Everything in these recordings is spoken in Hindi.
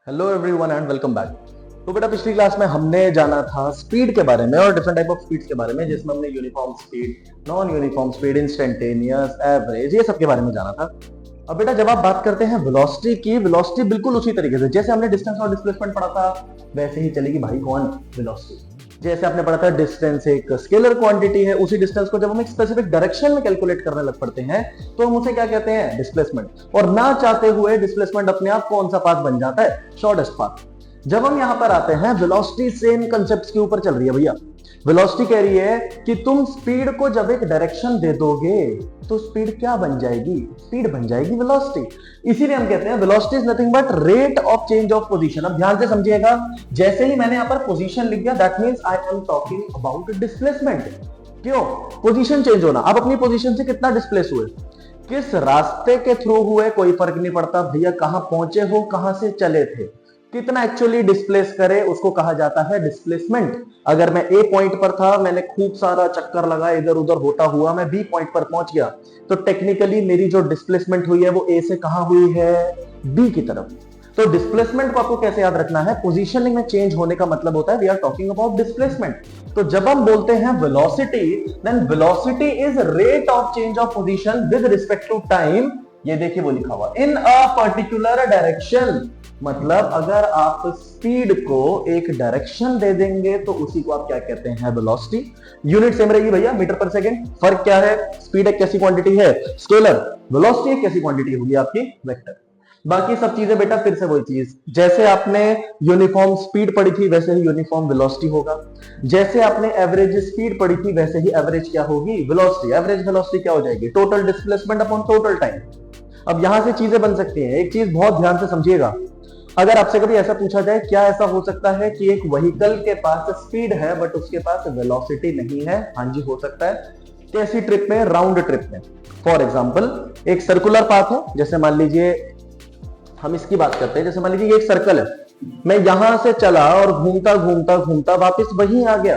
Hello everyone and welcome back. तो बेटा पिछली क्लास में हमने जाना था स्पीड के बारे में और डिफरेंट टाइप ऑफ स्पीड्स के बारे में, जिसमें हमने uniform speed, non uniform speed, instantaneous, average, ये सब के बारे में जाना था। अब बेटा जब आप बात करते हैं वेलोसिटी की, वेलोसिटी बिल्कुल उसी तरीके से जैसे हमने डिस्टेंस और डिस्प्लेसमेंट पढ़ा था वैसे ही चलेगी भाई। कौन? वेलोसिटी। जैसे आपने पढ़ा था डिस्टेंस एक स्केलर क्वांटिटी है, उसी डिस्टेंस को जब हम एक स्पेसिफिक डायरेक्शन में कैलकुलेट करने लग पड़ते हैं तो हम उसे क्या कहते हैं? डिस्प्लेसमेंट। और ना चाहते हुए डिस्प्लेसमेंट अपने आप कौन सा पाथ बन जाता है? Shortest path. जब हम यहां पर आते हैं, वेलोसिटी सेम कंसेप्ट के ऊपर चल रही है भैया। वेलोसिटी कह रही है कि तुम स्पीड को जब एक डायरेक्शन दे दोगे तो स्पीड क्या बन जाएगी? स्पीड बन जाएगी वेलोसिटी। इसीलिए हम कहते हैं velocity is nothing but rate of change of position. अब ध्यान से समझिएगा, जैसे ही मैंने यहां पर पोजीशन लिख दिया that means I am talking about displacement. क्यों? पोजीशन चेंज होना। आप अपनी पोजीशन से कितना डिस्प्लेस हुए, किस रास्ते के थ्रू हुए, कोई फर्क नहीं पड़ता भैया। कहां पहुंचे हो, कहां से चले थे, कितना एक्चुअली डिस्प्लेस करे, उसको कहा जाता है डिस्प्लेसमेंट। अगर मैं ए पॉइंट पर था, मैंने खूब सारा चक्कर लगा, इधर उधर होता हुआ मैं बी पॉइंट पर पहुंच गया, तो टेक्निकली मेरी जो डिस्प्लेसमेंट हुई है वो ए से कहां हुई है? बी की तरफ। तो डिस्प्लेसमेंट को आपको कैसे याद रखना है? पोजीशनिंग में चेंज होने का मतलब होता है we are talking about displacement. तो जब हम बोलते हैं velocity, then velocity is rate of change of position with respect to time. ये देखिए वो लिखा हुआ इन अ पर्टिकुलर डायरेक्शन। मतलब अगर आप स्पीड को एक डायरेक्शन दे देंगे तो उसी को आप क्या कहते हैं? वेलोसिटी। यूनिट सेम रहेगी भैया, मीटर पर सेकंड। फर्क क्या है? स्पीड एक कैसी क्वांटिटी है? स्केलर। वेलोसिटी एक कैसी क्वांटिटी होगी? आपकी वेक्टर। बाकी सब चीजें बेटा फिर से वही चीज, जैसे आपने यूनिफॉर्म स्पीड पढ़ी थी वैसे ही यूनिफॉर्म वेलोसिटी होगा। जैसे आपने एवरेज स्पीड पढ़ी थी वैसे ही एवरेज क्या होगी? वेलोसिटी। एवरेज वेलोसिटी क्या हो जाएगी? Total displacement upon total time. अब यहां से चीजें बन सकती हैं। एक चीज बहुत ध्यान से समझिएगा, अगर आपसे कभी ऐसा पूछा जाए क्या ऐसा हो सकता है कि एक व्हीकल के पास स्पीड है बट उसके पास वेलोसिटी नहीं है? हाँ जी, हो सकता है। कैसी ट्रिप में? राउंड ट्रिप में। फॉर एग्जांपल एक सर्कुलर पाथ है, जैसे मान लीजिए हम इसकी बात करते हैं, जैसे मान लीजिए ये एक सर्कल है, मैं यहां से चला और घूमता घूमता घूमता वापस वहीं आ गया,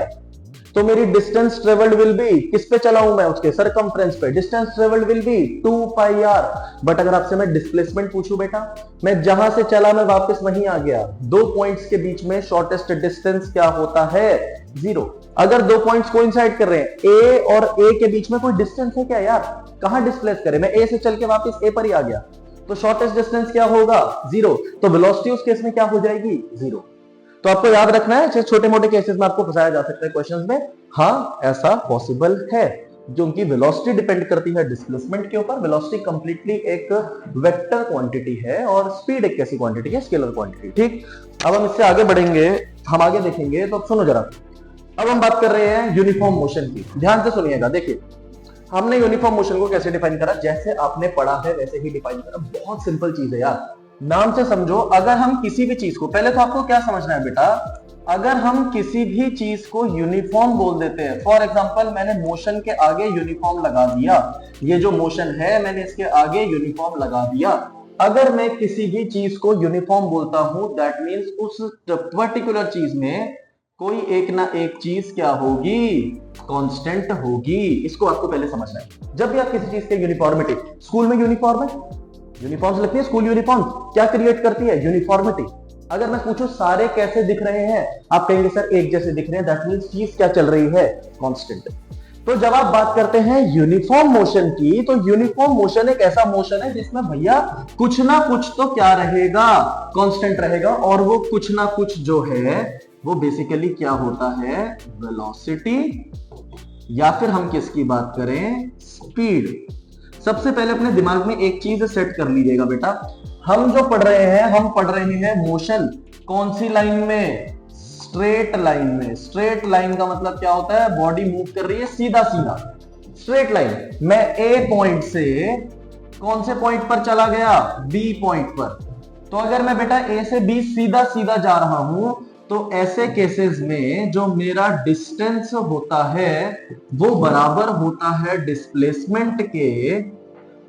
तो मेरी डिस्टेंस ट्रेवल्ड विल बी, किस पे चला हूं मैं? उसके सरकमफ्रेंस पे। Distance travelled will be 2 pi r. But अगर आपसे मैं डिस्प्लेसमेंट पूछूं बेटा, मैं जहां से चला मैं वापस वहीं आ गया, दो पॉइंट्स के बीच में शॉर्टेस्ट डिस्टेंस क्या होता है? 0। अगर दो पॉइंट्स कोइंसाइड कर रहे हैं, ए और ए के बीच में कोई डिस्टेंस है क्या यार? कहां डिस्प्लेस करे? मैं ए से चल के वापस ए पर ही आ गया, तो शॉर्टेस्ट डिस्टेंस क्या होगा? 0। तो वेलोसिटी उस केस में क्या हो जाएगी? 0। तो आपको याद रखना है, छोटे मोटे केसेस में आपको फंसाया जा सकता है क्वेश्चंस में। हाँ, ऐसा पॉसिबल है, क्योंकि वेलोसिटी डिपेंड करती है डिस्प्लेसमेंट के ऊपर। वेलोसिटी कंप्लीटली एक वेक्टर क्वांटिटी है और स्पीड एक कैसी क्वांटिटी है? Scalar quantity. ठीक, अब हम इससे आगे बढ़ेंगे, हम आगे देखेंगे। तो अब सुनो जरा, अब हम बात कर रहे हैं यूनिफॉर्म मोशन की। ध्यान से सुनिएगा। देखिए हमने यूनिफॉर्म मोशन को कैसे डिफाइन करा, जैसे आपने पढ़ा है वैसे ही डिफाइन करा। बहुत सिंपल चीज है यार, नाम से समझो। अगर हम किसी भी चीज को, पहले तो आपको क्या समझना है बेटा, अगर हम किसी भी चीज को यूनिफॉर्म बोल देते हैं, फॉर एग्जांपल मैंने मोशन के आगे यूनिफॉर्म लगा दिया, ये जो मोशन है मैंने इसके आगे यूनिफॉर्म लगा दिया। अगर मैं किसी भी चीज को यूनिफॉर्म बोलता हूं दैट मींस उस पर्टिकुलर चीज में कोई एक ना एक चीज क्या होगी? कांस्टेंट होगी। इसको आपको पहले समझना है। जब भी आप किसी चीज के यूनिफॉर्मिटी, स्कूल में यूनिफॉर्म है, यूनिफॉर्म्स लगती है, स्कूल यूनिफॉर्म क्या क्रिएट करती है? यूनिफॉर्मिटी। अगर मैं पूछूं सारे कैसे दिख रहे हैं, आप कहेंगे सर एक जैसे दिख रहे हैं, दैट मींस चीज क्या चल रही है? कांस्टेंट। तो जब आप बात करते हैं यूनिफॉर्म मोशन की, तो यूनिफॉर्म मोशन एक ऐसा मोशन है जिसमें भैया कुछ ना कुछ तो क्या रहेगा? कांस्टेंट रहेगा। और वो कुछ ना कुछ जो है वो बेसिकली क्या होता है? वेलोसिटी, या फिर हम किसकी बात करें? स्पीड। सबसे पहले अपने दिमाग में एक चीज सेट कर लीजिएगा बेटा, हम जो पढ़ रहे हैं, हम पढ़ रहे हैं मोशन कौन सी लाइन में? स्ट्रेट लाइन में। स्ट्रेट लाइन का मतलब क्या होता है? बॉडी मूव कर रही है सीधा सीधा, स्ट्रेट लाइन। मैं ए पॉइंट से कौन से पॉइंट पर चला गया? बी पॉइंट पर। तो अगर मैं बेटा ए से बी सीधा सीधा जा रहा हूं, तो ऐसे केसेस में जो मेरा डिस्टेंस होता है वो बराबर होता है डिस्प्लेसमेंट के,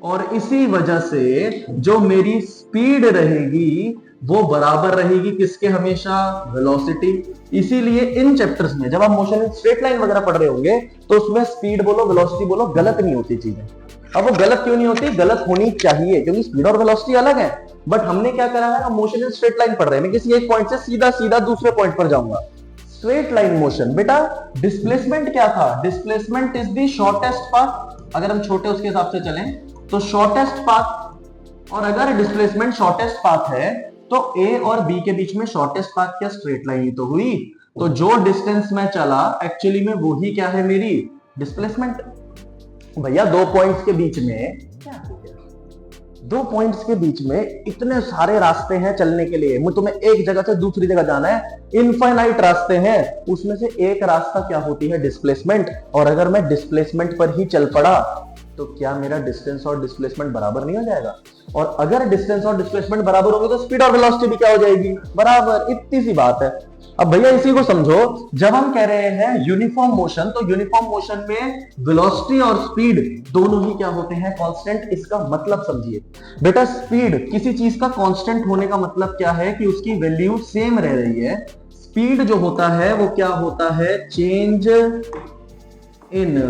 और इसी वजह से जो मेरी स्पीड रहेगी वो बराबर रहेगी किसके? हमेशा वेलोसिटी। इसीलिए इन चैप्टर्स में जब आप मोशन इन स्ट्रेट लाइन वगैरह पढ़ रहे होंगे तो उसमें स्पीड बोलो वेलोसिटी बोलो, गलत नहीं होती चीजें। अब वो गलत क्यों नहीं होती? गलत होनी चाहिए, क्योंकि स्पीड और वेलोसिटी अलग है। बट हमने क्या करा है, हम मोशन इन स्ट्रेट लाइन पढ़ रहे हैं। मैं किसी एक पॉइंट से सीधा सीधा दूसरे पॉइंट पर जाऊंगा। स्ट्रेट लाइन मोशन, बेटा डिस्प्लेसमेंट क्या था? Displacement is the shortest path. अगर हम छोटे उसके हिसाब से चलें तो शॉर्टेस्ट पाथ, और अगर डिस्प्लेसमेंट शॉर्टेस्ट पाथ है तो ए और बी के बीच में शॉर्टेस्ट पाथ क्या? स्ट्रेट लाइन ही तो हुई। तो जो डिस्टेंस में चला एक्चुअली में वो ही क्या है? मेरी डिस्प्लेसमेंट। भैया दो पॉइंट्स के बीच में क्या हो गया? दो पॉइंट्स के बीच में इतने सारे रास्ते हैं चलने के लिए। तुम्हें एक जगह से दूसरी जगह जाना है, इनफाइनाइट रास्ते हैं, उसमें से एक रास्ता क्या होती है? डिस्प्लेसमेंट। और अगर मैं डिस्प्लेसमेंट पर ही चल पड़ा तो क्या मेरा डिस्टेंस और डिस्प्लेसमेंट बराबर नहीं हो जाएगा? और अगर डिस्टेंस और डिस्प्लेसमेंट बराबर होंगे तो स्पीड और वेलोसिटी भी क्या हो जाएगी? बराबर। इतनी सी बात है। अब भैया इसी को समझो, जब हम कह रहे हैं यूनिफॉर्म मोशन, तो यूनिफॉर्म मोशन में वेलोसिटी और स्पीड दोनों ही क्या होते हैं? कांस्टेंट। इसका मतलब समझिए बेटा, स्पीड किसी चीज का कांस्टेंट होने का मतलब क्या है? कि उसकी वैल्यू सेम रह रही है। स्पीड जो होता है वो क्या होता है? Change in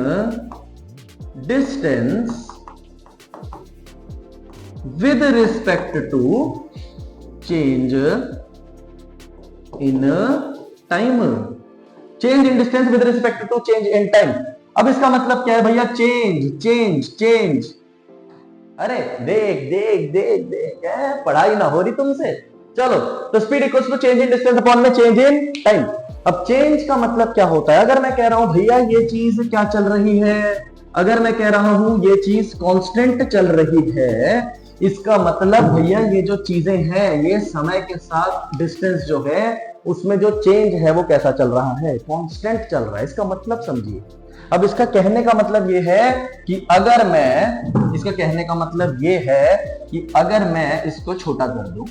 distance with respect to change in time, change in distance with respect to change in time। अब इसका मतलब क्या है भैया? Change change change. अरे देख देख देख देख, पढ़ाई ना हो रही तुमसे। चलो, तो speed equals to change in distance upon में चेंज इन टाइम। अब चेंज का मतलब क्या होता है? अगर मैं कह रहा हूं भैया ये चीज क्या चल रही है, अगर मैं कह रहा हूं ये चीज कांस्टेंट चल रही है, इसका मतलब भैया ये जो चीजें हैं ये समय के साथ डिस्टेंस जो है उसमें जो चेंज है वो कैसा चल रहा है? कांस्टेंट चल रहा है। इसका मतलब समझिए। अब इसका कहने का मतलब ये है कि अगर मैं, इसका कहने का मतलब ये है कि अगर मैं इसको छोटा कर दूं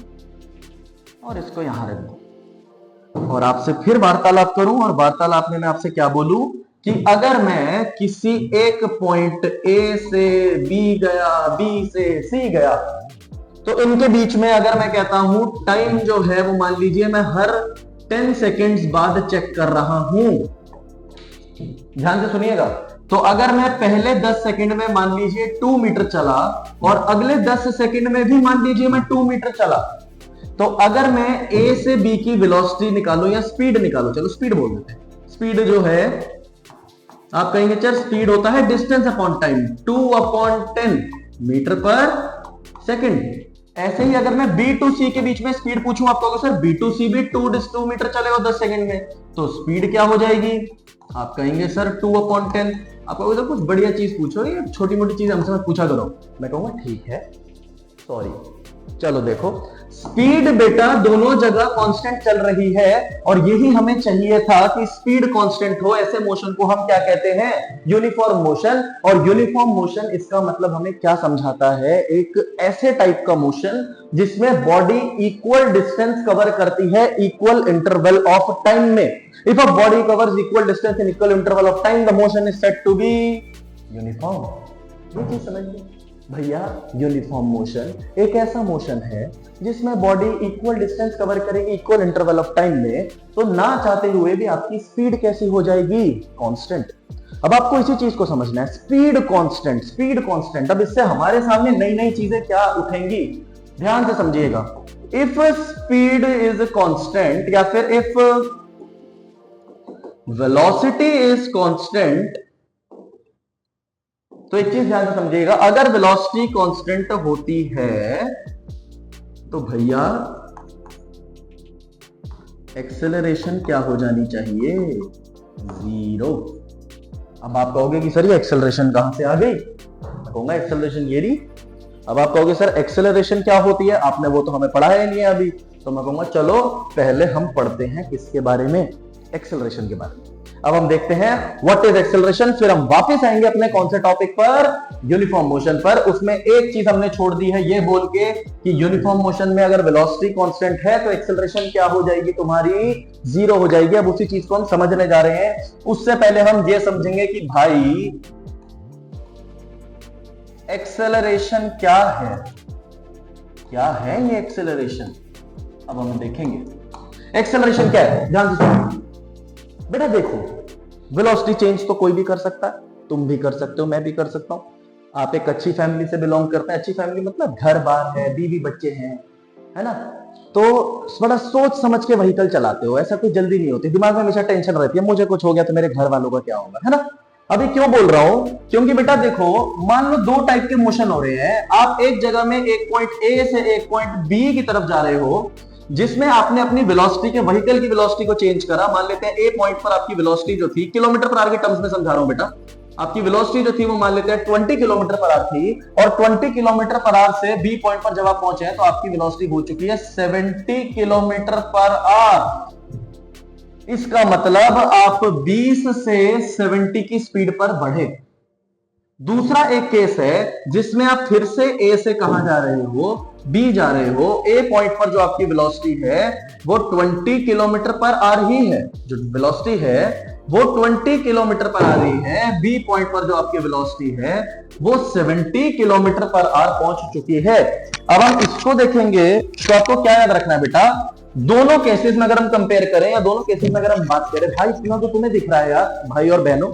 और इसको यहां रख दूं और आपसे फिर वार्तालाप करूं, और वार्तालाप में मैं आपसे क्या बोलूं कि अगर मैं किसी एक पॉइंट ए से बी गया, बी से सी गया, तो इनके बीच में अगर मैं कहता हूं टाइम जो है वो मान लीजिए मैं हर 10 सेकेंड्स बाद चेक कर रहा हूं। ध्यान से सुनिएगा। तो अगर मैं पहले 10 सेकंड में मान लीजिए 2 मीटर चला और अगले 10 सेकंड में भी मान लीजिए मैं 2 मीटर चला, तो अगर मैं ए से बी की वेलोसिटी निकालूं या स्पीड निकालूं, चलो स्पीड बोल देते हैं। स्पीड जो है आप कहेंगे सर स्पीड होता है डिस्टेंस अपॉन टाइम, 2/10 मीटर पर सेकंड। ऐसे ही अगर मैं बी टू सी के बीच में स्पीड पूछूं, आप कहोगे सर बी टू सी भी 2 मीटर चलेगा 10 सेकंड में, तो स्पीड क्या हो जाएगी? आप कहेंगे सर 2/10। आप कहोगे सर कुछ बढ़िया चीज पूछो, ये छोटी मोटी चीज हमसे मत पूछा करो। मैं कहूंगा ठीक है, सॉरी। चलो देखो, स्पीड बेटा दोनों जगह कांस्टेंट चल रही है, और यही हमें चाहिए था कि स्पीड कांस्टेंट हो। ऐसे मोशन को हम क्या कहते हैं? Uniform motion. और यूनिफॉर्म मोशन इसका मतलब हमें क्या समझाता है? एक ऐसे टाइप का मोशन जिसमें बॉडी इक्वल डिस्टेंस कवर करती है इक्वल इंटरवल ऑफ टाइम में। If a body covers equal distance in equal interval of time, the motion is said to be uniform. ये चीज समझिए भैया, यूनिफॉर्म मोशन एक ऐसा मोशन है जिसमें बॉडी इक्वल डिस्टेंस कवर करेगी इक्वल इंटरवल ऑफ टाइम में, तो ना चाहते हुए भी आपकी स्पीड कैसी हो जाएगी? कांस्टेंट। अब आपको इसी चीज को समझना है, स्पीड कांस्टेंट, स्पीड कांस्टेंट। अब इससे हमारे सामने नई नई चीजें क्या उठेंगी, ध्यान से समझिएगा। इफ स्पीड इज कांस्टेंट या फिर इफ वेलोसिटी इज कांस्टेंट, तो एक चीज ध्यान से समझिएगा, अगर वेलोसिटी कांस्टेंट होती है तो भैया एक्सेलरेशन क्या हो जानी चाहिए? 0। अब आप कहोगे कि सर ये एक्सेलरेशन कहां से आ गई? मैं कहूंगा एक्सेलरेशन ये रही। अब आप कहोगे सर एक्सेलरेशन क्या होती है? आपने वो तो हमें पढ़ाया नहीं है अभी। तो मैं कहूंगा चलो पहले हम पढ़ते हैं किसके बारे में? एक्सेलरेशन के बारे में। अब हम देखते हैं व्हाट इज एक्सेलरेशन, फिर हम वापस आएंगे अपने कौन से टॉपिक पर? यूनिफॉर्म मोशन पर। उसमें एक चीज हमने छोड़ दी है ये बोल के कि यूनिफॉर्म मोशन में अगर वेलोसिटी कांस्टेंट है तो एक्सेलरेशन क्या हो जाएगी? तुम्हारी 0 हो जाएगी। अब उसी चीज को हम समझने जा रहे हैं। उससे पहले हम ये समझेंगे कि भाई एक्सेलरेशन क्या है, क्या है ये एक्सेलरेशन? अब हम देखेंगे एक्सेलरेशन क्या है। ध्यान से सुनो बेटा, देखो वेलोसिटी चेंज तो कोई भी कर सकता है, तुम भी कर सकते हो, मैं भी कर सकता हूं। आप एक अच्छी फैमिली से बिलोंग करते हैं, अच्छी फैमिली मतलब घर बार है, बीवी बच्चे हैं, है ना। तो बड़ा सोच समझ के व्हीकल चलाते हो, ऐसा कोई जल्दी नहीं होती, दिमाग में हमेशा टेंशन रहती है, मुझे कुछ हो गया तो मेरे घर वालों का क्या होगा, है ना। अभी क्यों बोल रहा हूं, क्योंकि बेटा देखो, मान लो दो टाइप के मोशन हो रहे हैं, आप एक जगह में एक पॉइंट ए से एक पॉइंट बी की तरफ जा रहे हो, जिसमें आपने अपनी वेलोसिटी के व्हीकल की वेलोसिटी को चेंज करा। मान लेते हैं ए पॉइंट पर आपकी वेलोसिटी जो थी, किलोमीटर पर आवर के टर्म्स में समझा रहा हूं बेटा, आपकी वेलोसिटी जो थी वो मान लेते हैं 20 किलोमीटर पर आवर थी, और 20 किलोमीटर पर आवर से बी पॉइंट पर जब आप पहुंचे हैं तो आपकी वेलोसिटी हो चुकी है 70 किलोमीटर पर आवर। इसका मतलब आप 20 से 70 की स्पीड पर बढ़े। दूसरा एक केस है जिसमें आप फिर से ए से कहां जा रहे हो, बी जा रहे हो। ए पॉइंट पर जो आपकी वेलोसिटी है वो 20 किलोमीटर पर आ रही है, जो वेलोसिटी है वो 20 किलोमीटर पर आ रही है। बी पॉइंट पर जो आपकी वेलोसिटी है वो 70 किलोमीटर पर आवर पहुंच चुकी है। अब हम इसको देखेंगे तो आपको क्या याद रखना है बेटा, दोनों केसेस में अगर हम कंपेयर करें या दोनों केसेस में अगर हम बात करें, भाई इतना तो तुम्हें दिख रहा है यार भाई और बहनों,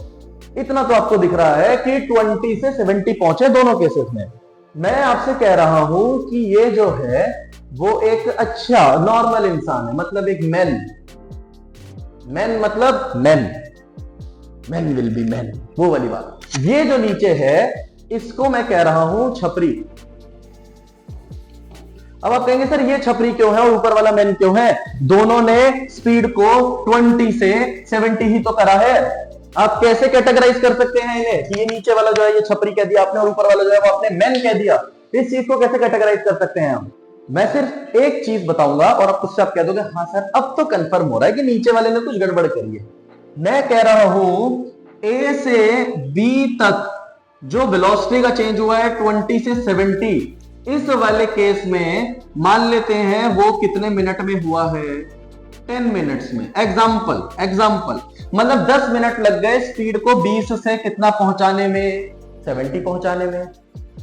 इतना तो आपको दिख रहा है कि 20 से 70 पहुंचे दोनों केसेस में। मैं आपसे कह रहा हूं कि ये जो है वो एक अच्छा नॉर्मल इंसान है, मतलब एक मैन मतलब मैन विल बी मैन, वो वाली बात। ये जो नीचे है इसको मैं कह रहा हूं छपरी। अब आप कहेंगे सर ये छपरी क्यों है और ऊपर वाला मैन क्यों है, दोनों ने स्पीड को 20 से 70 ही तो करा है। आप कैसे कैटेगराइज कर सकते हैं इन्हें कि ये नीचे वाला जो है ये छपरी कह दिया आपने और ऊपर वाला जो है वो आपने मैन कह दिया, इस चीज को कैसे कैटेगराइज कर सकते हैं हम। मैं सिर्फ एक चीज बताऊंगा और आप उससे आप कह दोगे हाँ सर अब तो कंफर्म हो रहा है कि नीचे वाले ने कुछ गड़बड़ करी है। मैं कह रहा हूं ए से बी तक जो वेलोसिटी का चेंज हुआ है 20 से 70, इस वाले केस में मान लेते हैं वो कितने मिनट में हुआ है, 10 मिनट्स में। एग्जाम्पल मतलब 10 मिनट लग गए स्पीड को 20 से कितना पहुंचाने में, 70 पहुंचाने में।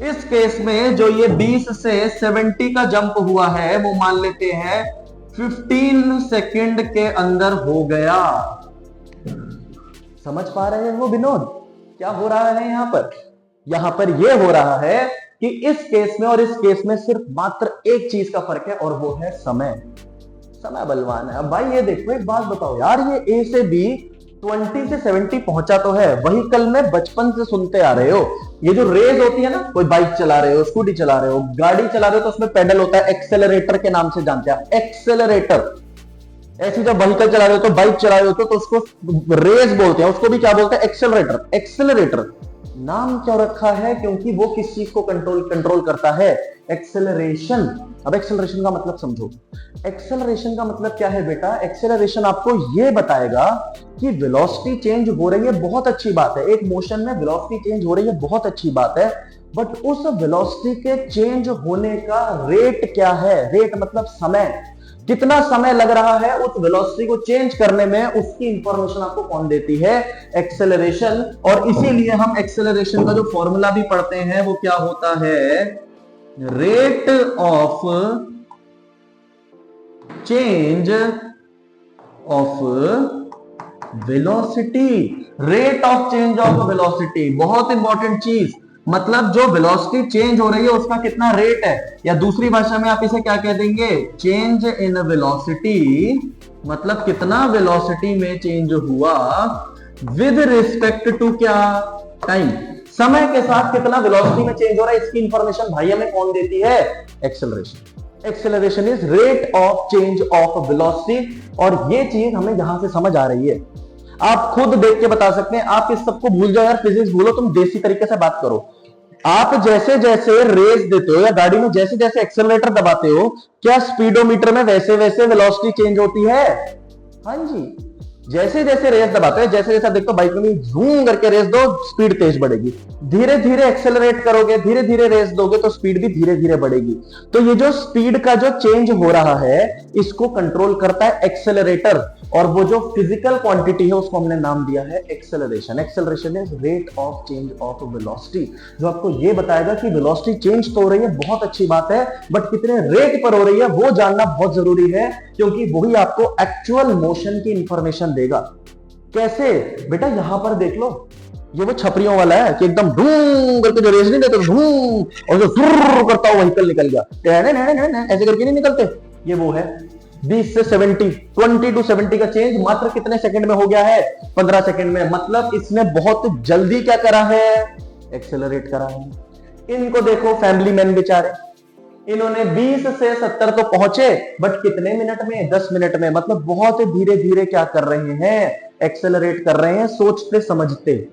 इस केस में जो ये 20 से 70 का जंप हुआ है वो मान लेते हैं 15 सेकंड के अंदर हो गया। समझ पा रहे हैं वो विनोद, क्या हो रहा है यहां पर ये हो रहा है कि इस केस में और इस केस में सिर्फ मात्र एक चीज का फर्क है और वो है समय बलवान है। अब भाई ये देखो एक बात बताओ यार, ये ए से बी 20 से 70 पहुंचा तो है, वही कल में बचपन से सुनते आ रहे हो, ये जो रेस होती है ना, कोई बाइक चला रहे हो, स्कूटी चला रहे हो, गाड़ी चला रहे हो तो उसमें पेडल होता है, एक्सेलरेटर के नाम से जानते हैं, एक्सेलरेटर। ऐसी जब व्हीकल चला रहे हो तो बाइक चला रहे हो तो उसको रेस बोलते हैं, उसको भी क्या बोलते हैं, एक्सेलरेटर। नाम क्यों रखा है, क्योंकि वो किस चीज को कंट्रोल करता है, एक्सेलरेशन। अब एक्सेलरेशन का मतलब समझो, एक्सेलरेशन का मतलब क्या है बेटा, एक्सेलरेशन आपको ये बताएगा कि वेलोसिटी चेंज हो रही है, बहुत अच्छी बात है, एक मोशन में वेलोसिटी चेंज हो रही है, बहुत अच्छी बात है, बट उस वेलोसिटी के चेंज होने का रेट क्या है, रेट मतलब समय, कितना समय लग रहा है उस वेलोसिटी को चेंज करने में, उसकी इंफॉर्मेशन आपको कौन देती है, एक्सेलरेशन। और इसीलिए हम एक्सेलरेशन का जो फॉर्मूला भी पढ़ते हैं वो क्या होता है, rate of change of velocity. Rate of change of velocity बहुत इंपॉर्टेंट चीज, मतलब जो वेलोसिटी चेंज हो रही है उसका कितना रेट है, या दूसरी भाषा में आप इसे क्या कह देंगे, चेंज इन वेलोसिटी, मतलब कितना वेलोसिटी में चेंज हुआ विद रिस्पेक्ट टू क्या, टाइम, समय के साथ कितना वेलोसिटी में चेंज हो रहा है, इसकी इंफॉर्मेशन भाई हमें कौन देती है, acceleration. Acceleration is rate of change of velocity, और ये चीज हमें यहां से समझ आ रही है, आप खुद देख के बता सकते हैं। आप इस सबको भूल जाओ यार, फिजिक्स भूलो, तुम देसी तरीके से बात करो। आप जैसे जैसे रेस देते हो या गाड़ी में जैसे जैसे एक्सेलरेटर दबाते हो, क्या स्पीडोमीटर में वैसे वैसे वेलोसिटी चेंज होती है, हाँ जी, जैसे जैसे रेस दबाते हैं, जैसे जैसे देखो बाइक में झूम करके रेस दो स्पीड तेज बढ़ेगी, धीरे धीरे एक्सेलरेट करोगे, धीरे धीरे रेस दोगे तो स्पीड भी धीरे धीरे बढ़ेगी। तो ये जो स्पीड का जो चेंज हो रहा है इसको कंट्रोल करता है एक्सेलरेटर, और वो जो फिजिकल क्वांटिटी है उसको हमने नाम दिया है acceleration. Acceleration is rate of change of velocity, जो आपको ये बताएगा कि वेलोसिटी चेंज तो हो रही है, बहुत अच्छी बात है, बट कितने रेट पर हो रही है वो जानना बहुत जरूरी है, क्योंकि वही आपको एक्चुअल मोशन की इंफॉर्मेशन देगा। कैसे बेटा, यहां पर देख लो, ये वो छपरियों वाला है कि एकदम धूम करके जो रेस नहीं देते धूम और जो जुर्र करता हुआ व्हीकल निकल गया ऐसे करके नहीं निकलते, ये वो है। 20 से 70, 20 to 70 का चेंज मात्र कितने सेकंड में हो गया है? 15 सेकंड में। मतलब इसने बहुत जल्दी क्या करा है? एक्सेलरेट करा है। इनको देखो फैमिली मैन बेचारे, इन्होंने 20 से 70 तो पहुंचे बट कितने मिनट में? 10 मिनट में। मतलब बहुत धीरे धीरे क्या कर रहे हैं? एक्सेलरेट कर रहे हैं, सोचते समझते।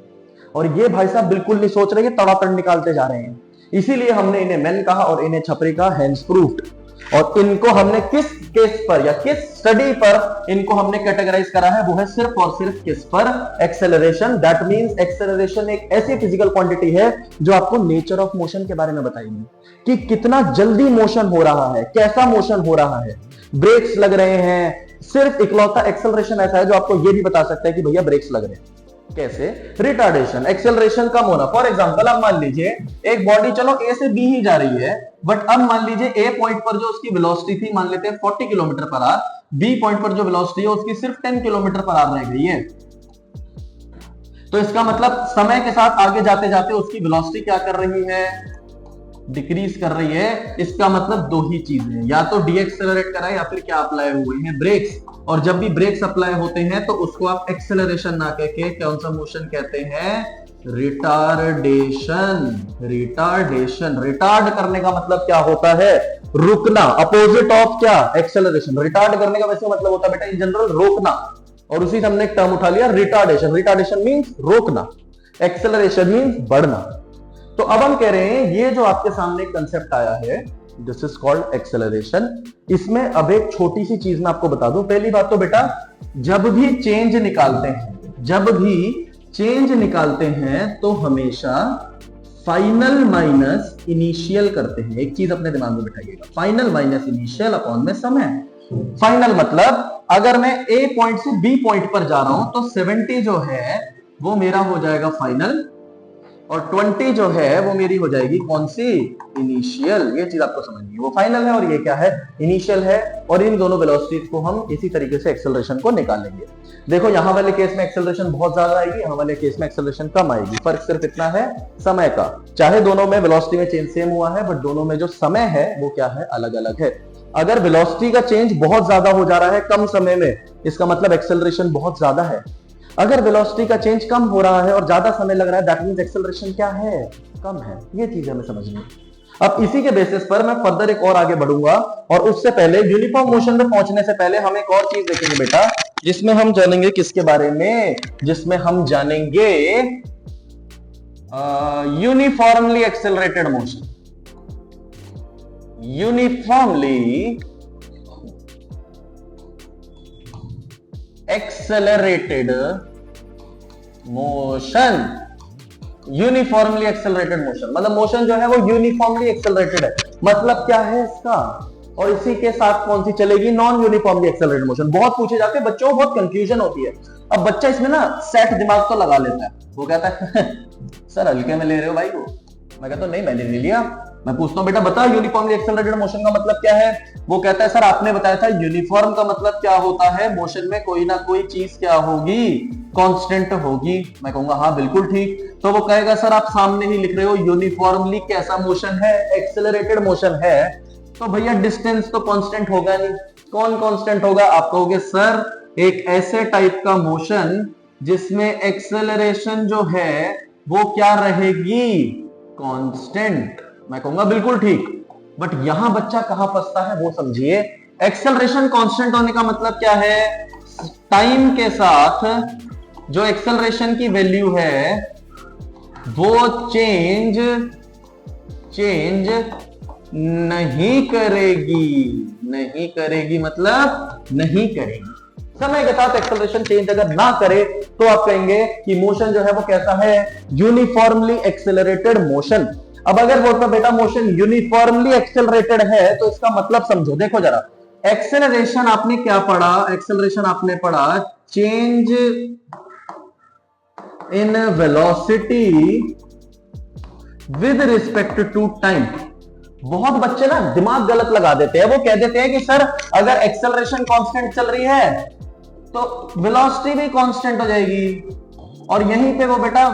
और ये भाई साहब बिल्कुल नहीं सोच रहे, तड़ातड़ निकालते जा रहे हैं। इसीलिए हमने इन्हें मैन कहा और इन्हें छपरी कहा, हैंड्स प्रूफ्ड। और इनको हमने किस केस पर या किस स्टडी पर इनको हमने कैटेगराइज करा है? वो है सिर्फ और सिर्फ किस पर? एक्सेलरेशन। दैट मींस एक्सेलरेशन एक ऐसी फिजिकल क्वांटिटी है जो आपको नेचर ऑफ मोशन के बारे में बताएगी कि कितना जल्दी मोशन हो रहा है, कैसा मोशन हो रहा है, ब्रेक्स लग रहे हैं। सिर्फ इकलौता एक्सेलरेशन ऐसा है जो आपको ये भी बता सकता है कि भैया ब्रेक्स लग रहे हैं। कैसे? रिटार्डेशन, एक्सेलरेशन कम होना। फॉर एग्जांपल अब मान लीजिए एक बॉडी चलो ए से बी ही जा रही है, बट अब मान लीजिए ए पॉइंट पर जो उसकी वेलोसिटी थी मान लेते हैं 40 kilometre per hour, B point पर जो वेलोसिटी है उसकी सिर्फ 10 किलोमीटर पर आवर रह गई है। तो इसका मतलब समय के साथ आगे जाते जाते उसकी वेलोसिटी क्या कर रही है? डिक्रीज कर रही है। इसका मतलब दो ही चीजें, या तो डीएक्सेलरेट करा है या फिर क्या अप्लाई हुए हैं? ब्रेक्स। और जब भी ब्रेक्स अप्लाई होते हैं तो उसको आप एक्सेलरेशन ना कह के कौन सा मोशन कहते हैं? रिटार्डेशन। रिटार्डेशन। रिटार्ड करने का मतलब क्या होता है? रुकना। अपोजिट ऑफ क्या? एक्सेलरेशन। रिटार्ड करने का वैसे मतलब होता है बेटा इन जनरल रोकना, और उसी से हमने एक टर्म उठा लिया रिटार्डेशन। रिटार्डेशन मींस रोकना, एक्सेलरेशन मींस बढ़ना। तो अब हम कह रहे हैं ये जो आपके सामने कंसेप्ट आया है दिस इज कॉल्ड एक्सेलरेशन। इसमें अब एक छोटी सी चीज मैं आपको बता दूं। पहली बात तो बेटा जब भी चेंज निकालते हैं, जब भी चेंज निकालते हैं तो हमेशा फाइनल माइनस इनिशियल करते हैं। एक चीज अपने दिमाग में बिठाइएगा, फाइनल माइनस इनिशियल अपॉन में समय। फाइनल मतलब अगर मैं ए पॉइंट से बी पॉइंट पर जा रहा हूं तो 70 जो है वो मेरा हो जाएगा फाइनल, और 20 जो है वो मेरी हो जाएगी कौन सी? इनिशियल। ये चीज आपको समझनी है, वो फाइनल है और ये क्या है? इनिशियल है। और इन दोनों वेलोसिटीज को हम इसी तरीके से एक्सेलरेशन को निकालेंगे। देखो यहां वाले केस में एक्सेलरेशन बहुत ज्यादा आएगी, यहां वाले केस में एक्सेलरेशन कम आएगी। फर्क सिर्फ इतना है समय का। चाहे दोनों में वेलोसिटी में चेंज सेम हुआ है बट दोनों में जो समय है वो क्या है? अलग अलग है। अगर वेलोसिटी का चेंज बहुत ज्यादा हो जा रहा है कम समय में, इसका मतलब एक्सेलरेशन बहुत ज्यादा है। अगर वेलोसिटी का चेंज कम हो रहा है और ज्यादा समय लग रहा है दैट मींस एक्सेलरेशन क्या है? कम है। ये चीज हमें समझनी है। अब इसी के बेसिस पर मैं फर्दर एक और आगे बढ़ूंगा, और उससे पहले यूनिफॉर्म मोशन में पहुंचने से पहले हम एक और चीज देखेंगे बेटा, जिसमें हम जानेंगे किसके बारे में? जिसमें हम जानेंगे uniformly accelerated motion. Uniformly accelerated motion. Uniformly accelerated motion मतलब मोशन जो है वो यूनिफॉर्मली एक्सेलरेटेड है। मतलब क्या है इसका? और इसी के साथ कौन सी चलेगी? Non uniformly accelerated motion. बहुत पूछे जाते हैं बच्चों को, बहुत कंफ्यूजन होती है। अब बच्चा इसमें ना सेट दिमाग तो लगा लेता है, वो कहता है सर हल्के में ले रहे हो भाई को। मैं कहता हूं नहीं मैंने नहीं लिया। मैं पूछता हूं बेटा बता यूनिफॉर्मली एक्सेलरेटेड मोशन का मतलब क्या है? वो कहता है सर आपने बताया था यूनिफॉर्म का मतलब क्या होता है? मोशन में कोई ना कोई चीज क्या होगी? कांस्टेंट होगी। मैं कहूंगा हाँ बिल्कुल ठीक। तो वो कहेगा सर आप सामने ही लिख रहे हो यूनिफॉर्मली कैसा मोशन है? एक्सेलरेटेड मोशन है। तो भैया डिस्टेंस तो कांस्टेंट होगा नहीं। कौन कांस्टेंट होगा? आप कहोगे सर एक ऐसे टाइप का मोशन जिसमें एक्सेलरेशन जो है वो क्या रहेगी? कांस्टेंट। मैं कहूंगा बिल्कुल ठीक। बट यहां बच्चा कहां फंसता है वो समझिए। एक्सेलरेशन कांस्टेंट होने का मतलब क्या है? टाइम के साथ जो एक्सेलरेशन की वैल्यू है वो चेंज नहीं करेगी। नहीं करेगी मतलब नहीं करेगी। समय के साथ एक्सेलरेशन चेंज अगर ना करे तो आप कहेंगे कि मोशन जो है वो कैसा है? Uniformly accelerated motion. अब अगर बोलता बेटा मोशन यूनिफॉर्मली एक्सेलरेटेड है तो इसका मतलब समझो। देखो जरा, एक्सेलरेशन आपने क्या पढ़ा? एक्सेलरेशन आपने पढ़ा change in velocity with respect to time. बहुत बच्चे ना दिमाग गलत लगा देते हैं। वो कह देते हैं कि सर अगर एक्सेलरेशन कांस्टेंट चल रही है तो वेलोसिटी भी कांस्टेंट हो जाएगी। और यहीं पे वो बेटा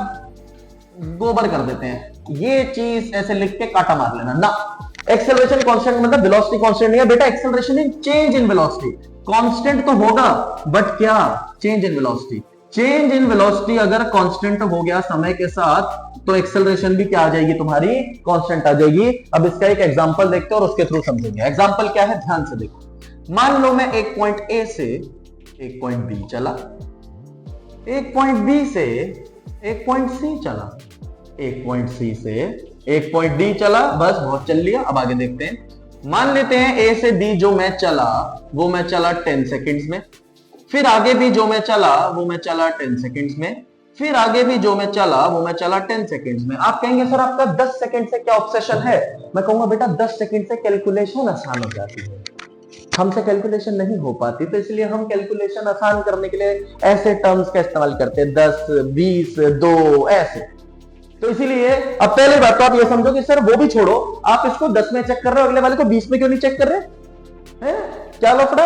गोबर कर देते हैं। ये चीज ऐसे लिख के काटा मार लेना ना। एक्सेलरेशन कांस्टेंट मतलब वेलोसिटी कांस्टेंट नहीं है बेटा, acceleration in change in velocity. Constant तो होगा बट क्या, change in velocity. Change in velocity अगर कांस्टेंट हो गया समय के साथ तो एक्सेलरेशन भी क्या आ जाएगी तुम्हारी, कांस्टेंट आ जाएगी। अब इसका एक एग्जांपल देखते हैं और उसके थ्रू समझेंगे। एग्जांपल क्या है, ध्यान से देखो। मान लो मैं एक पॉइंट ए से एक पॉइंट बी चला, एक पॉइंट बी से एक पॉइंट सी चला, एक पॉइंट सी से एक पॉइंट डी चला, बस बहुत चल लिया। अब आगे देखते हैं। मान लेते हैं ए से बी जो मैं चला वो मैं चला 10 सेकंड्स में, फिर आगे भी जो मैं चला वो मैं चला 10 सेकंड्स में, फिर आगे भी जो मैं चला वो मैं चला 10 सेकंड्स में। आप कहेंगे सर आपका 10 सेकंड से क्या ऑब्सेशन है? मैं कहूंगा बेटा 10 सेकंड से कैलकुलेशन आसान हो जाती है, हमसे कैलकुलेशन नहीं हो पाती, तो इसलिए हम कैलकुलेशन आसान करने के लिए ऐसे टर्म्स का इस्तेमाल करते हैं, 10, 20, 2 ऐसे। तो इसीलिए अब पहली बात तो आप ये समझो कि सर वो भी छोड़ो, आप इसको 10 में चेक कर रहे हो, अगले वाले को 20 में क्यों नहीं चेक कर रहे हैं? क्या लफड़ा?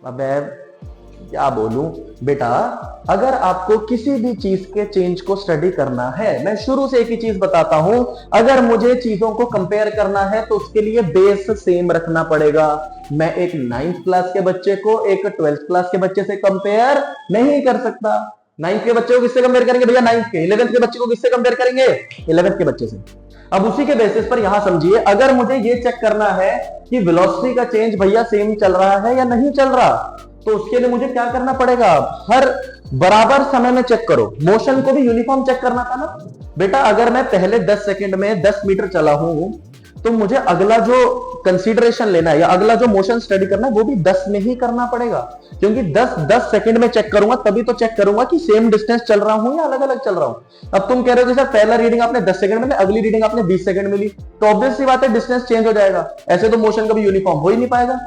अब क्या बोलूं बेटा, अगर आपको किसी भी चीज के चेंज को स्टडी करना है, मैं शुरू से एक ही चीज बताता हूं, अगर मुझे चीजों को कंपेयर करना है तो उसके लिए बेस सेम रखना पड़ेगा। मैं एक 9th क्लास के बच्चे को एक 12th क्लास के बच्चे से कंपेयर नहीं कर सकता। 9th के बच्चे को किससे कंपेयर करेंगे भैया? 9th के। 11th के बच्चे को किससे कंपेयर करेंगे? 11th के बच्चे से। अब उसी के बेसिस पर यहां समझिए, अगर मुझे ये चेक करना है कि वेलोसिटी का चेंज भैया सेम चल रहा है या नहीं चल रहा, तो उसके लिए मुझे क्या करना पड़ेगा? हर बराबर समय में चेक करो। मोशन को भी यूनिफॉर्म चेक करना था ना बेटा। अगर मैं पहले 10 सेकंड में 10 मीटर चला हूं तो मुझे अगला जो कंसीडरेशन लेना है या अगला जो मोशन स्टडी करना है वो भी 10 में ही करना पड़ेगा, क्योंकि 10 सेकंड में चेक करूंगा तभी तो चेक करूंगा कि सेम डिस्टेंस चल रहा हूं या अलग अलग चल रहा हूं। अब तुम कह रहे हो कि सर पहला रीडिंग आपने 10 सेकंड में ली, अगली रीडिंग आपने 20 सेकंड में ली, तो ऑब्वियस सी बात है डिस्टेंस चेंज हो जाएगा। ऐसे तो मोशन कभी यूनिफॉर्म हो ही नहीं पाएगा।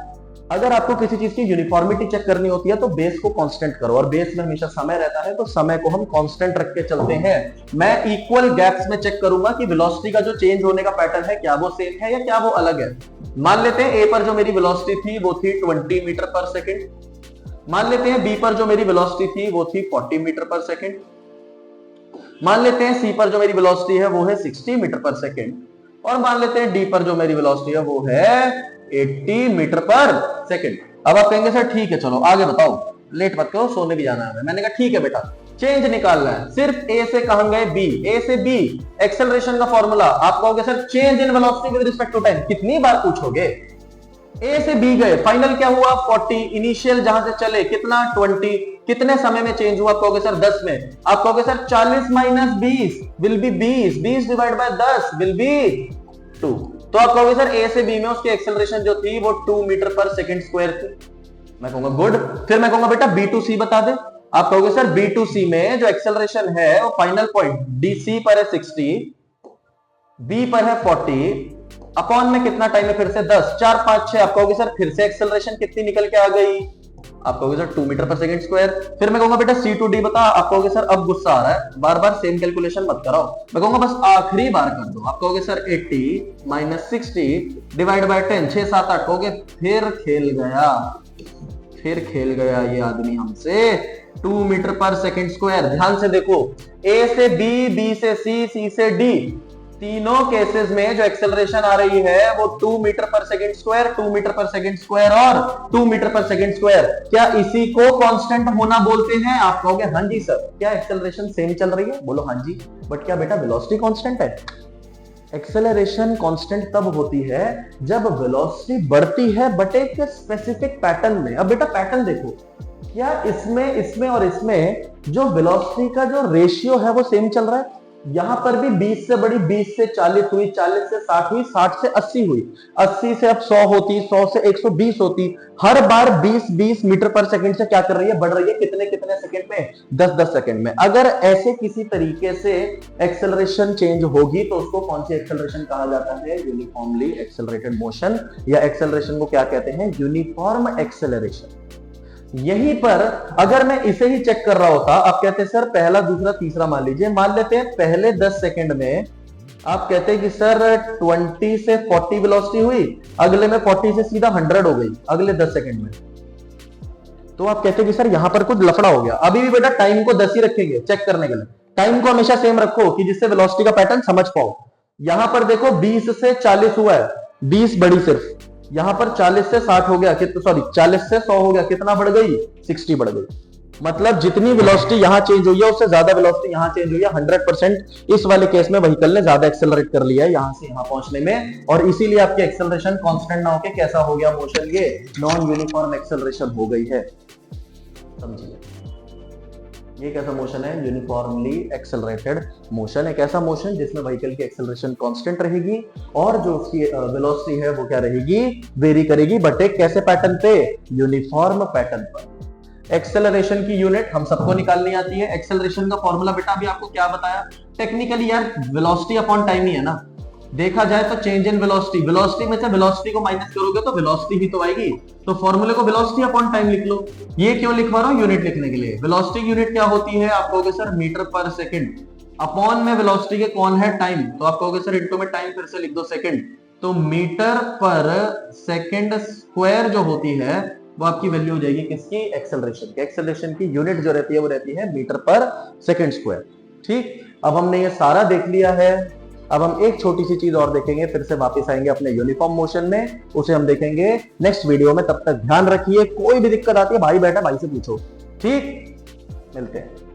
अगर आपको किसी चीज की यूनिफॉर्मिटी चेक करनी होती है तो बेस को कांस्टेंट करो, और बेस में हमेशा समय रहता है तो समय को हम कांस्टेंट रख के चलते हैं। मैं इक्वल गैप्स में चेक करूंगा कि वेलोसिटी का जो चेंज होने का पैटर्न है क्या वो सेम है या क्या वो अलग है। मान लेते हैं ए पर जो मेरी वेलोसिटी थी वो थी 20 मीटर पर सेकंड। मान लेते हैं बी पर जो मेरी वेलोसिटी थी वो थी 40 मीटर पर सेकंड। मान लेते हैं सी पर जो मेरी वेलोसिटी है वो है 60 मीटर पर सेकंड। और मान लेते हैं डी पर जो मेरी वेलोसिटी है वो है 80 मीटर पर सेकंड। अब आप कहेंगे सर ठीक है चलो आगे बताओ, लेट मत करो, सोने भी जाना है। मैंने कहा ठीक है बेटा, चेंज निकालना है। सिर्फ ए से कहां गए? बी। ए से बी एक्सेलरेशन का फॉर्मूला। आप कहोगे sir change in velocity with respect to time, कितनी बार पूछोगे? ए से बी गए, फाइनल क्या हुआ? 40। इनिशियल जहां से चले कितना? 20। कितने समय में चेंज हुआ? आप कहोगे सर 10 में। आप कहोगे sir 40 minus 20 will be 20, 20 divide by 10 will be 2। तो आप कहोगे सर ए से बी में उसकी एक्सेलरेशन जो थी वो 2 मीटर पर सेकंड स्क्वायर थी। मैं कहूंगा गुड। फिर मैं कहूंगा बेटा बी टू सी बता दे। आप कहोगे सर बी टू सी में जो एक्सेलरेशन है वो फाइनल पॉइंट डी सी पर है 60, बी पर है 40, अपॉन में कितना टाइम है? फिर से 10, 4, 5, 6। आप कहोगे सर फिर से एक्सेलरेशन कितनी निकल के आ गई? आप कहोगे सर 2 मीटर पर सेकंड स्क्वायर। फिर मैं कहूंगा बेटा सी टू डी बता। आप कहोगे सर अब गुस्सा आ रहा है, बार बार सेम कैलकुलेशन मत कराओ। मैं कहूंगा बस आखिरी बार कर दो। आप कहोगे सर 80 माइनस 60 डिवाइड बाय 10, 6, 7, 8। कहोगे फिर खेल गया ये आदमी हमसे। 2 मीटर पर सेकंड स्क्वायर। ध्यान से देखो, ए से बी, बी से सी, सी से डी, तीनों केसेस में जो एक्सेलरेशन आ रही है वो 2 मीटर पर सेकंड स्क्वायर, 2 मीटर पर सेकंड स्क्वायर और 2 मीटर पर सेकंड स्क्वायर। क्या इसी को कांस्टेंट होना बोलते हैं? आप कहोगे हाँ जी सर। क्या एक्सेलरेशन सेम चल रही है? बोलो हाँ जी। बट क्या बेटा वेलोसिटी कांस्टेंट है? एक्सेलरेशन कांस्टेंट तब होती है जब वेलोसिटी बढ़ती है बट एक स्पेसिफिक पैटर्न में। अब बेटा पैटर्न देखो, क्या इसमें और इसमें जो वेलोसिटी का जो रेशियो है वो सेम चल रहा है? यहां पर भी 20 से बड़ी 20 से 40 हुई, 40 से 60 हुई, 60 से 80 हुई, 80 से अब 100 होती, 100 से 120 होती। हर बार 20 मीटर पर सेकंड से क्या कर रही है? बढ़ रही है। कितने सेकंड में? 10 सेकंड में। अगर ऐसे किसी तरीके से एक्सेलरेशन चेंज होगी तो उसको कौन सी एक्सेलरेशन कहा जाता है? यूनिफॉर्मली एक्सेलरेटेड मोशन, या एक्सेलरेशन को क्या कहते हैं? Uniform acceleration. यहीं पर अगर मैं इसे ही चेक कर रहा होता, आप कहते सर पहला, दूसरा, तीसरा, मान लीजिए, मान लेते हैं पहले 10 सेकंड में आप कहते हैं कि सर 20 से 40 वेलोसिटी हुई, अगले में 40 से सीधा 100 हो गई अगले 10 सेकंड में, तो आप कहते हैं कि सर यहां पर कुछ लफड़ा हो गया। अभी भी बेटा टाइम को 10 ही रखेंगे चेक करने के लिए। टाइम को हमेशा सेम रखो कि जिससे वेलोसिटी का पैटर्न समझ पाओ। यहां पर देखो 20 से 40 हुआ है, 20 बढ़ी सिर्फ, यहां पर 40 से 60 हो गया, कितना, सॉरी 40 से 100 हो गया, कितना बढ़ गई, 60 बढ़ गई। मतलब जितनी वेलोसिटी यहां चेंज हुई है उससे ज्यादा वेलोसिटी यहां चेंज हुई है। 100% इस वाले केस में व्हीकल ने ज्यादा एक्सेलरेट कर लिया है यहां से यहां पहुंचने में, और इसीलिए आपकी एक्सेलरेशन कांस्टेंट ना होके कैसा हो गया मोशन, ये नॉन यूनिफॉर्म एक्सेलरेशन हो गई है। समझिए ये कैसा मोशन है, यूनिफॉर्मली एक्सेलरेटेड मोशन। एक ऐसा मोशन जिसमें व्हीकल की एक्सेलरेशन कांस्टेंट रहेगी और जो उसकी वेलोसिटी है वो क्या रहेगी, वेरी करेगी, बट एक कैसे पैटर्न पे, यूनिफॉर्म पैटर्न पर। एक्सेलरेशन की यूनिट हम सबको निकालनी आती है। एक्सेलरेशन का फॉर्मूला बेटा अभी आपको क्या बताया, टेक्निकली यार वेलोसिटी अपॉन टाइम ही है ना, देखा जाए तो चेंज इन वेलोसिटी, वेलोसिटी में से वेलोसिटी को माइनस करोगे तो वेलोसिटी ही तो आएगी, तो फॉर्मूले को वेलोसिटी अपॉन टाइम लिख लो। ये क्यों लिखवा रहा हूं, यूनिट लिखने के लिए। वेलोसिटी की यूनिट क्या होती है, आप कहोगे सर मीटर पर सेकंड, अपॉन में वेलोसिटी के कौन है, टाइम, तो आप कहोगे सर इनटू में टाइम, फिर से लिख दो सेकंड, तो मीटर पर सेकंड स्क्वायर जो होती है वो आपकी वैल्यू हो जाएगी किसकी, एक्सेलरेशन की। एक्सेलरेशन की यूनिट जो रहती है वो रहती है मीटर पर सेकंड स्क्वायर। ठीक, अब हमने ये सारा देख लिया है। अब हम एक छोटी सी चीज और देखेंगे, फिर से वापस आएंगे अपने यूनिफॉर्म मोशन में, उसे हम देखेंगे नेक्स्ट वीडियो में। तब तक ध्यान रखिए, कोई भी दिक्कत आती है भाई बैठा भाई से पूछो। ठीक, मिलते हैं।